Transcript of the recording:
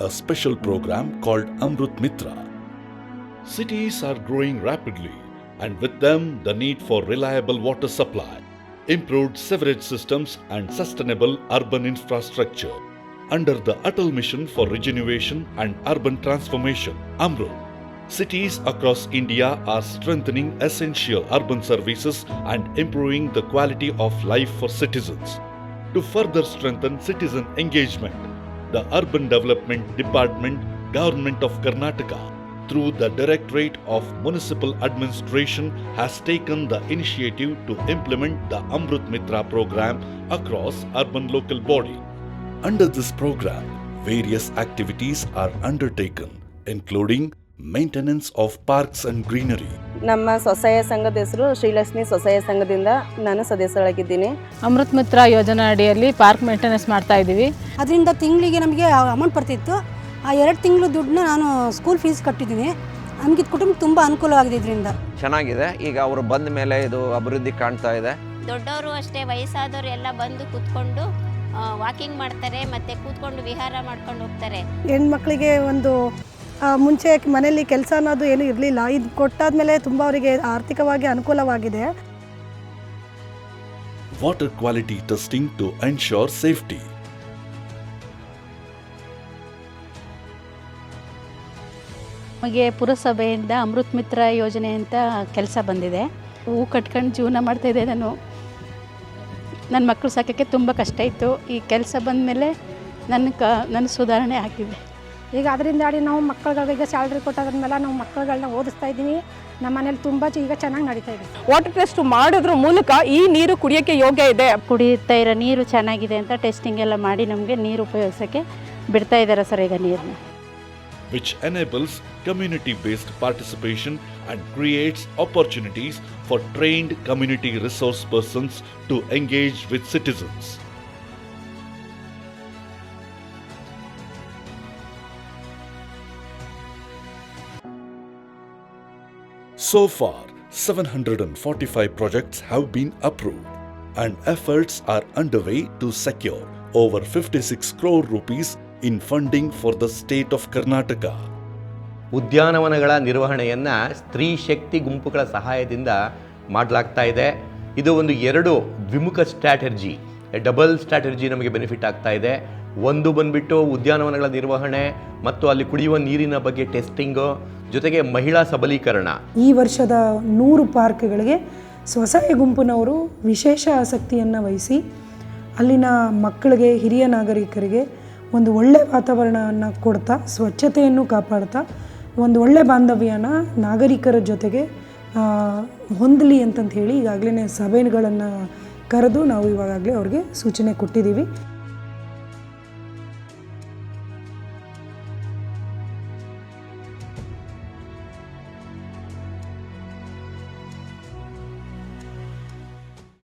a special program called Amrut Mitra. Cities are growing rapidly, and with them the need for reliable water supply, improved sewerage systems and sustainable urban infrastructure. Under the Atal Mission for Regeneration and Urban Transformation, Amrut, cities across India are strengthening essential urban services and improving the quality of life for citizens. To further strengthen citizen engagement, the Urban Development Department, Government of Karnataka, through the Directorate of Municipal Administration, has taken the initiative to implement the Amrut Mitra program across urban local body. Under this program, various activities are undertaken, including maintenance of parks and greenery. ನಮ್ಮ ಸ್ವಸಹಾಯ ಸಂಘದ ಹೆಸರು ಶ್ರೀಲಕ್ಷ್ಮಿ ಸ್ವಸಹಾಯ ಸಂಘದಿಂದ ನಾನು ಸದಸ್ಯರಾಗಿದ್ದೀನಿ. ಅಮೃತ್ ಮಿತ್ರ ಯೋಜನಾ ಅಡಿಯಲ್ಲಿ park maintenance ಮಾಡ್ತಾ ಇದ್ದೀವಿ. ಅದರಿಂದ ತಿಂಗಳಿಗೆ ನಮಗೆ ಅಮೌಂಟ್ ಬರ್ತಿತ್ತು. ಆ 2 ತಿಂಗಳು ದುಡ್ಡನ್ನ ನಾನು ಸ್ಕೂಲ್ ಫೀಸ್ ಕಟ್ಟಿದ್ದೀನಿ. ನಮಗೆ ಕುಟುಂಬಕ್ಕೆ ತುಂಬ ಅನುಕೂಲವಾಗಿದೆ. ಇದರಿಂದ ಚೆನ್ನಾಗಿದೆ. ಈಗ ಅವರು ಬಂದ ಮೇಲೆ ಇದು ಅಭಿವೃದ್ಧಿ ಕಾಣ್ತಾ ಇದೆ. ದೊಡ್ಡವರು ಅಷ್ಟೇ, ವಯಸ್ಸಾದವರು ಎಲ್ಲ ಬಂದು ಕೂತ್ಕೊಂಡು ವಾಕಿಂಗ್ ಮಾಡ್ತಾರೆ, ಮತ್ತೆ ಕೂತ್ಕೊಂಡು ವಿಹಾರ ಮಾಡ್ಕೊಂಡು ಹೋಗ್ತಾರೆ. ಹೆಣ್ಮಕ್ಳಿಗೆ ಒಂದು ಮುಂಚೆ ಮನೆಯಲ್ಲಿ ಕೆಲಸ ಅನ್ನೋದು ಏನೂ ಇರಲಿಲ್ಲ. ಇದು ಕೊಟ್ಟಾದ್ಮೇಲೆ ತುಂಬ ಅವರಿಗೆ ಆರ್ಥಿಕವಾಗಿ ಅನುಕೂಲವಾಗಿದೆ. Water quality testing to ensure safety. ನಮಗೆ ಪುರಸಭೆಯಿಂದ ಅಮೃತ್ ಮಿತ್ರ ಯೋಜನೆ ಅಂತ ಕೆಲಸ ಬಂದಿದೆ. ಹೂ ಕಟ್ಕೊಂಡು ಜೀವನ ಮಾಡ್ತಾಯಿದ್ದೆ ನಾನು. ನನ್ನ ಮಕ್ಕಳು ಸಾಕೋಕ್ಕೆ ತುಂಬ ಕಷ್ಟ ಇತ್ತು. ಈ ಕೆಲಸ ಬಂದ ಮೇಲೆ ನನ್ನ ಸುಧಾರಣೆ ಆಗಿದೆ. ಈಗ ಅದರಿಂದ ನಾವು ಮಕ್ಕಳುಗಳಿಗೆ ಸ್ಯಾಲ್ರಿ ಕೊಟ್ಟೋದ್ಮೇಲೆ ನಾವು ಮಕ್ಕಳುಗಳನ್ನ ಓದಿಸ್ತಾ ಇದ್ದೀವಿ. ನಮ್ಮ ಮನೇಲಿ ತುಂಬ ಈಗ ಚೆನ್ನಾಗಿ ನಡೀತಾ ಇದೆ. ವಾಟರ್ ಟೆಸ್ಟ್ ಮಾಡೋದ್ರ ಮೂಲಕ ಈ ನೀರು ಕುಡಿಯೋಕ್ಕೆ ಯೋಗ್ಯ ಇದೆ. ಕುಡಿಯುತ್ತಾ ಇರೋ ನೀರು ಚೆನ್ನಾಗಿದೆ ಅಂತ ಟೆಸ್ಟಿಂಗ್ ಎಲ್ಲ ಮಾಡಿ ನಮಗೆ ನೀರು ಉಪಯೋಗಿಸೋಕ್ಕೆ ಬಿಡ್ತಾ ಇದ್ದಾರೆ ಸರ್ ಈಗ ನೀರನ್ನ. Which enables community-based participation and creates opportunities for trained community resource persons to engage with citizens. So far, 745 projects have been approved, and efforts are underway to secure over 56 crore rupees in funding for the state of Karnataka. ಉದ್ಯಾನವನಗಳ ನಿರ್ವಹಣೆಯನ್ನು ಸ್ತ್ರೀ ಶಕ್ತಿ ಗುಂಪುಗಳ ಸಹಾಯದಿಂದ ಮಾಡಲಾಗ್ತಾ ಇದೆ. ಇದು ಒಂದು 2 ದ್ವಿಮುಖ strategy, double strategy ನಮಗೆ benefit ಆಗ್ತಾ ಇದೆ. ಒಂದು ಬಂದ್ಬಿಟ್ಟು ಉದ್ಯಾನವನಗಳ ನಿರ್ವಹಣೆ ಮತ್ತು ಅಲ್ಲಿ ಕುಡಿಯುವ ನೀರಿನ ಬಗ್ಗೆ ಟೆಸ್ಟಿಂಗು, ಜೊತೆಗೆ ಮಹಿಳಾ ಸಬಲೀಕರಣ. ಈ ವರ್ಷದ 100 ಪಾರ್ಕ್ಗಳಿಗೆ ಸ್ವಸಹಾಯ ಗುಂಪಿನವರು ವಿಶೇಷ ಆಸಕ್ತಿಯನ್ನು ವಹಿಸಿ ಅಲ್ಲಿನ ಮಕ್ಕಳಿಗೆ, ಹಿರಿಯ ನಾಗರಿಕರಿಗೆ ಒಂದು ಒಳ್ಳೆಯ ವಾತಾವರಣವನ್ನು ಕೊಡ್ತಾ, ಸ್ವಚ್ಛತೆಯನ್ನು ಕಾಪಾಡ್ತಾ ಒಂದು ಒಳ್ಳೆಯ ಬಾಂಧವ್ಯನ ನಾಗರಿಕರ ಜೊತೆಗೆ ಹೊಂದಲಿ ಅಂತಂತ ಹೇಳಿ ಈಗಾಗಲೇ ಸಭೆಗಳನ್ನು ಕರೆದು ನಾವು ಇವಾಗಲೇ ಅವ್ರಿಗೆ ಸೂಚನೆ ಕೊಟ್ಟಿದ್ದೀವಿ.